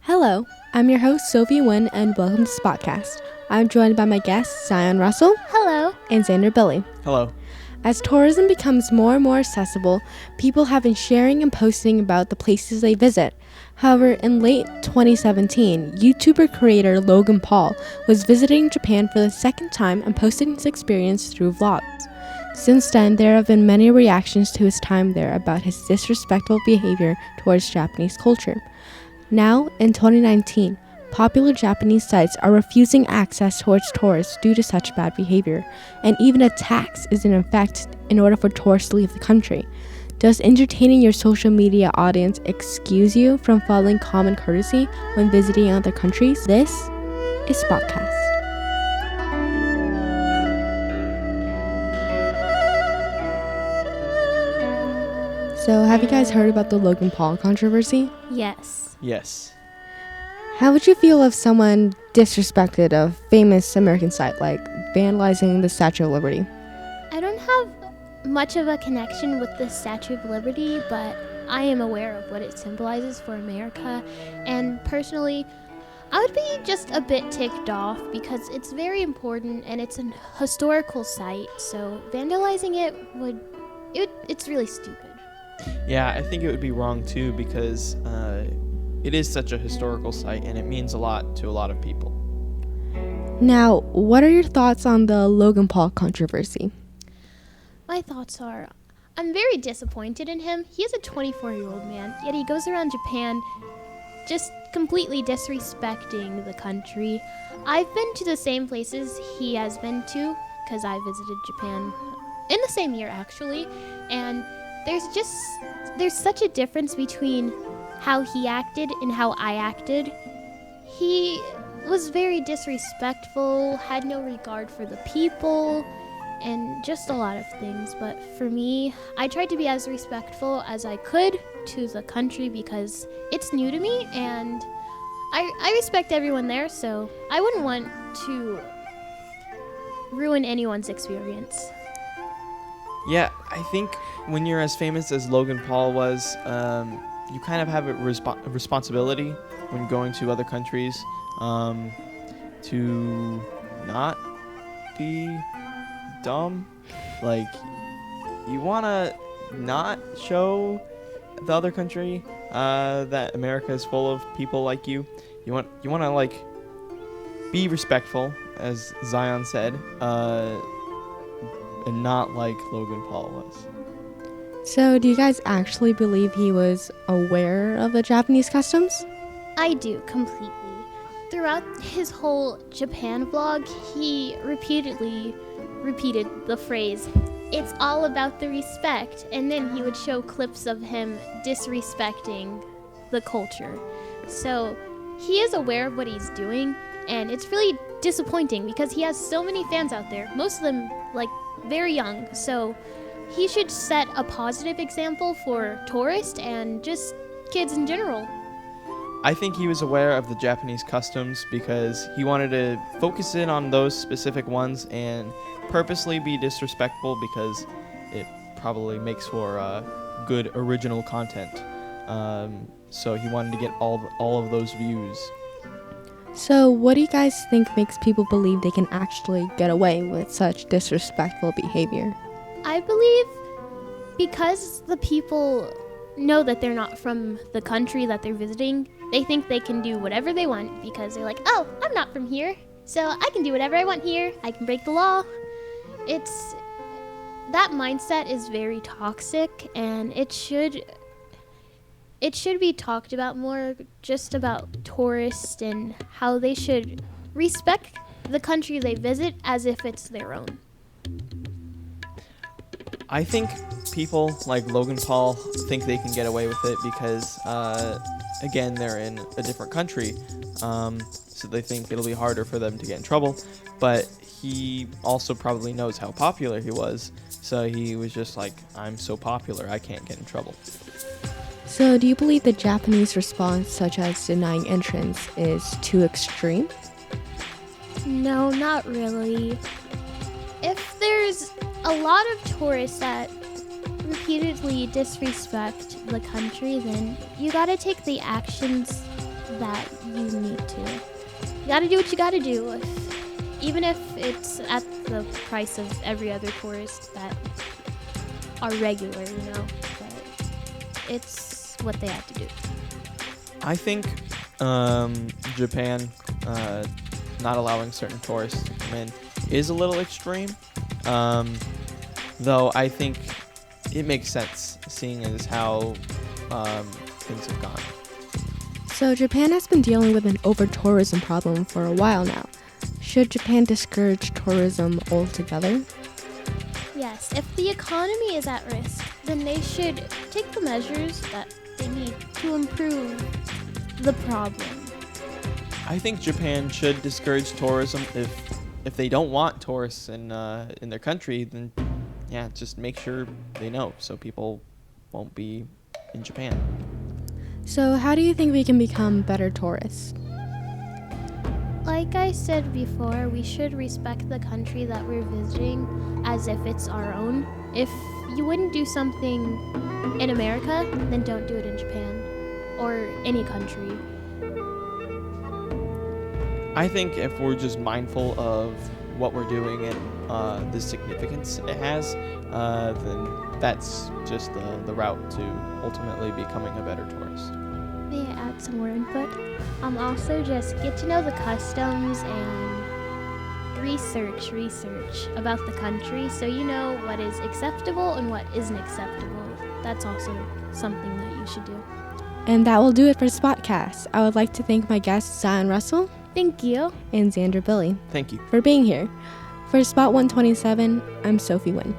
Hello, I'm your host, Sophie Nguyen, and welcome to SPOTcast. I'm joined by my guests, Zion Russell. Hello. And Xander Billie. Hello. As tourism becomes more and more accessible, people have been sharing and posting about the places they visit. However, in late 2017, YouTuber creator Logan Paul was visiting Japan for the second time and posting his experience through vlogs. Since then, there have been many reactions to his time there about his disrespectful behavior towards Japanese culture. Now, in 2019, popular Japanese sites are refusing access towards tourists due to such bad behavior, and even a tax is in effect in order for tourists to leave the country. Does entertaining your social media audience excuse you from following common courtesy when visiting other countries? This is SPOTcast. So, have you guys heard about the Logan Paul controversy? Yes. How would you feel if someone disrespected a famous American site, like vandalizing the Statue of Liberty? I don't have much of a connection with the Statue of Liberty, but I am aware of what it symbolizes for America. And personally, I would be just a bit ticked off because it's very important and it's an historical site. So vandalizing it's really stupid. Yeah, I think it would be wrong too because it is such a historical site and it means a lot to a lot of people. Now, what are your thoughts on the Logan Paul controversy? My thoughts are, I'm very disappointed in him. He is a 24-year-old man, yet he goes around Japan just completely disrespecting the country. I've been to the same places he has been to because I visited Japan in the same year actually, and there's such a difference between how he acted and how I acted. He was very disrespectful, had no regard for the people, and just a lot of things. But for me, I tried to be as respectful as I could to the country because it's new to me, and I respect everyone there, so I wouldn't want to ruin anyone's experience. Yeah, I think when you're as famous as Logan Paul was, you kind of have a responsibility when going to other countries to not be dumb. Like, you want to not show the other country that America is full of people like you. You want to like be respectful, as Zion said, and not like Logan Paul was. So, do you guys actually believe he was aware of the Japanese customs? I do, completely. Throughout his whole Japan vlog, he repeatedly repeated the phrase, "It's all about the respect," and then he would show clips of him disrespecting the culture. So, he is aware of what he's doing, and it's really disappointing because he has so many fans out there, most of them, very young, so he should set a positive example for tourists and just kids in general. I think he was aware of the Japanese customs because he wanted to focus in on those specific ones and purposely be disrespectful because it probably makes for good original content. So he wanted to get all of those views. So, what do you guys think makes people believe they can actually get away with such disrespectful behavior? I believe because the people know that they're not from the country that they're visiting, they think they can do whatever they want because they're like, oh, I'm not from here, so I can do whatever I want here. I can break the law. That mindset is very toxic, and it should be talked about more, just about tourists and how they should respect the country they visit as if it's their own. I think people like Logan Paul think they can get away with it because, again, they're in a different country, so they think it'll be harder for them to get in trouble. But he also probably knows how popular he was, so he was just like, I'm so popular, I can't get in trouble. So, do you believe the Japanese response, such as denying entrance, is too extreme? No, not really. If there's a lot of tourists that repeatedly disrespect the country, then you gotta take the actions that gotta do what you gotta do. Even if it's at the price of every other tourist that are regular, but it's what they have to do. I think Japan not allowing certain tourists to come in is a little extreme, though I think it makes sense seeing as how things have gone. So Japan has been dealing with an over-tourism problem for a while now. Should Japan discourage tourism altogether? Yes, if the economy is at risk, then they should take the measures that they need to improve the problem. I think Japan should discourage tourism. If they don't want tourists in their country, then just make sure they know so people won't be in Japan. So how do you think we can become better tourists? Like I said before, we should respect the country that we're visiting as if it's our own. If you wouldn't do something in America, then don't do it in Japan or any country. I think if we're just mindful of what we're doing and the significance it has, then that's just the route to ultimately becoming a better tourist. May I add some more input? Also just get to know the customs and research about the country so you know what is acceptable and what isn't acceptable. That's also something that you should do. And that will do it for SPOTcast. I would like to thank my guests, Zion Russell. Thank you. And Xander Billie. Thank you. For being here. For Spot 127, I'm Sophie Nguyen.